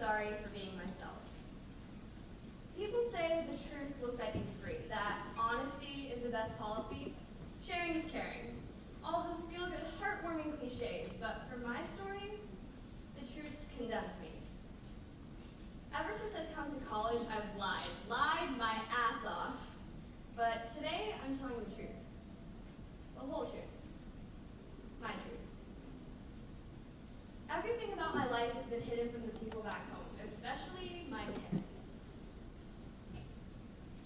sorry for being myself. People say the truth will set you free, that honesty is the best policy, sharing is caring. All those feel-good, heartwarming cliches, but for my story, the truth condemns me. Ever since I've come to college, I've lied my ass off. But today, I'm telling the truth. The whole truth. My truth. Everything about my life has been hidden from the people back home, especially my parents.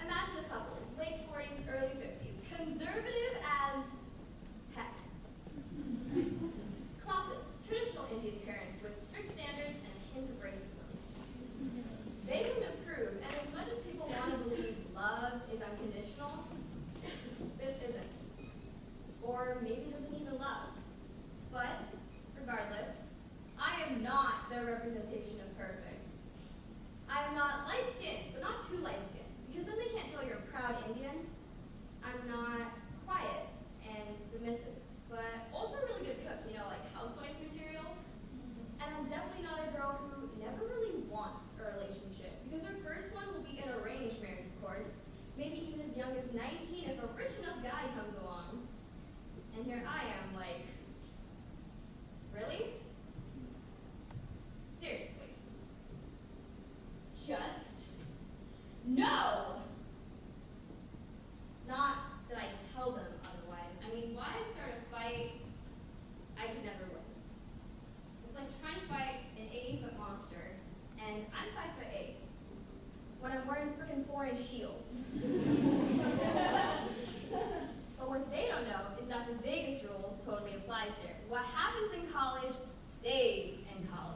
Imagine a couple, late 40s, early 50s, conservative as heck. Classic, traditional Indian parents with strict standards and a hint of racism. They wouldn't approve, and as much as people want to believe love is unconditional, this isn't. Or maybe doesn't even love. But, regardless, I am not their representation of perfect. I am not light-skinned, but not too light-skinned, because then they can't tell you're a proud Indian. I'm not quiet and submissive, but also a really good cook, like housewife material. And I'm definitely not a girl who never really wants a relationship, because her first one will be an arranged marriage, of course, maybe even as young as 19 if a rich enough guy comes along. And here I am, like, really? Seriously. Just no! Not that I tell them otherwise. I mean, why start a fight I could never win? It's like trying to fight an 80-foot monster, and I'm 5'8", when I'm wearing freaking 4-inch heels. But what they don't know is that the Vegas rule totally applies here. What happens in college stays in college.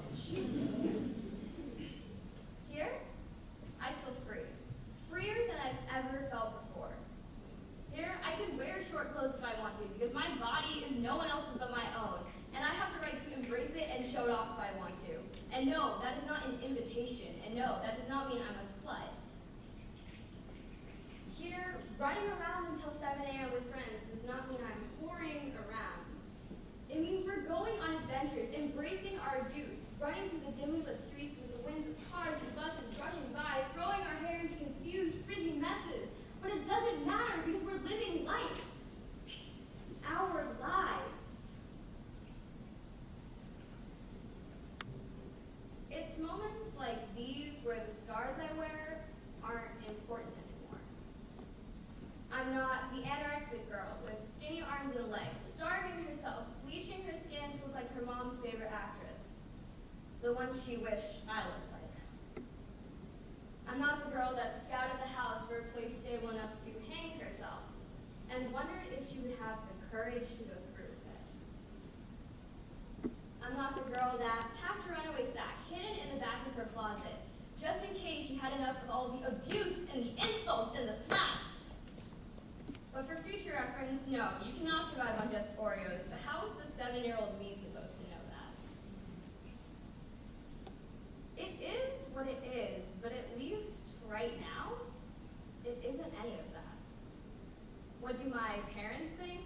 Here, I feel free. Freer than I've ever felt before. Here, I can wear short clothes if I want to, because my body is no one else's but my own, and I have the right to embrace it and show it off if I want to. And no, that is not an invitation, and no, that does not mean I'm a slut. Here, running around until 7 a.m. with friends does not mean I'm whoring around. It means we're going on adventures, embracing our youth, running through the dimly lit streets with the winds of cars and buses rushing by, throwing our hair into confused, frizzy messes. But it doesn't matter because we're living life. Our lives. It's moments like these where the scars I wear aren't important anymore. I'm not the anorexic girl with skinny arms and legs, starving herself, bleaching her skin to look like her mom's favorite actress, the one she wished I looked like. I'm not the girl that scouted the house for a place stable enough to hang herself and wondered if she would have the courage to go through with it. I'm not the girl that packed her runaway sack hidden in the back of her closet, just in case she had enough of all the abuse and the insults and the slaps. But for future reference, no, you cannot survive on just Oreos, but how is the 7-year-old me supposed to know that? It is what it is, but at least right now, it isn't any of that. What do my parents think?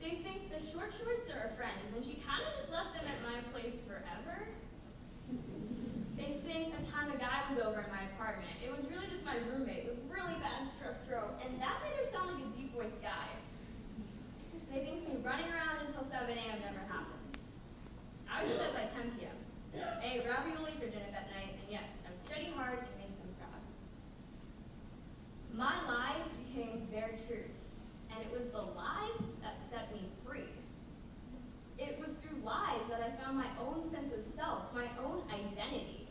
They think the short shorts are our friends, and she kind of just left them at my place forever. They think a time a guy was over in my apartment. It was really just my roommate with really bad strep throat, and that made her sound like a deep voice guy. They think me running around until 7 a.m. never happened. I was in bed by 10 p.m. I ate ravioli for dinner that night, and yes, I would study hard and make them proud. My lies became their truth, and it was the lies that set me free. It was through lies that I found my own sense of self, my own identity.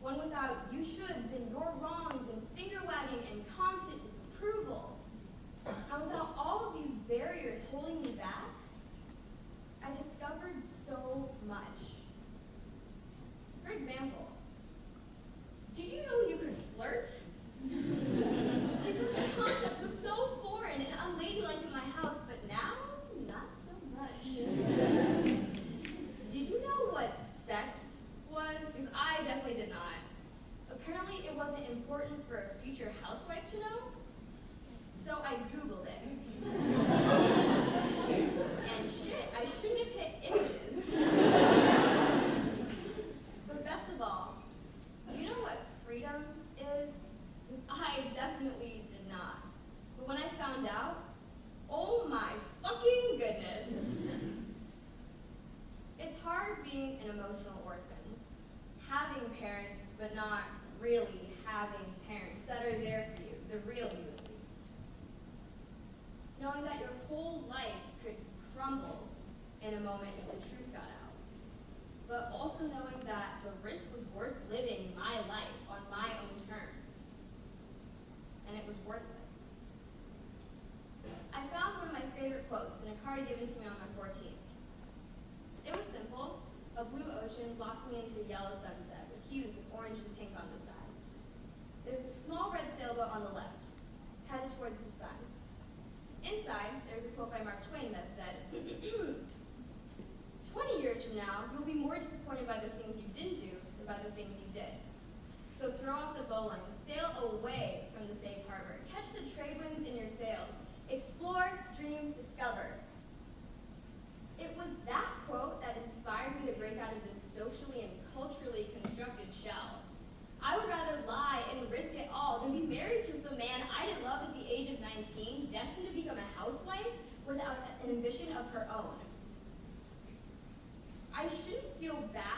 One without you shoulds and your wrongs and finger wagging and constant disapproval. And without all of these barriers holding me back, I discovered so much. For example, did you know you could flirt? Because the concept was so foreign and unladylike in my house, but now, not so much. Did you know what sex was? Because I definitely did not. Apparently it wasn't important for a future housewife to know, so I Googled it. And shit, I shouldn't have hit images. But best of all, being an emotional orphan, having parents but not really having parents that are there for you, the real you at least. Knowing that your whole life could crumble in a moment if the truth got out. But also knowing that the risk was worth living my life on my own terms. And it was worth it. I found one of my favorite quotes in a card given to me on my 14th. It was simple, a blue ocean blossoming into a yellow sunset with hues of orange and pink on the sides. There's a small red sailboat on the left, headed towards the sun. Inside, there's a quote by Mark Twain that said, 20 years from now, you'll be more disappointed by the things you didn't do than by the things you did. So throw off the bowline, sail away from the safe harbor, catch the trade winds in your sails, explore, dream, discover. It was that quote that inspired me to break out of this socially and culturally constructed shell. I would rather lie and risk it all than be married to some man I didn't love at the age of 19, destined to become a housewife without an ambition of her own. I shouldn't feel bad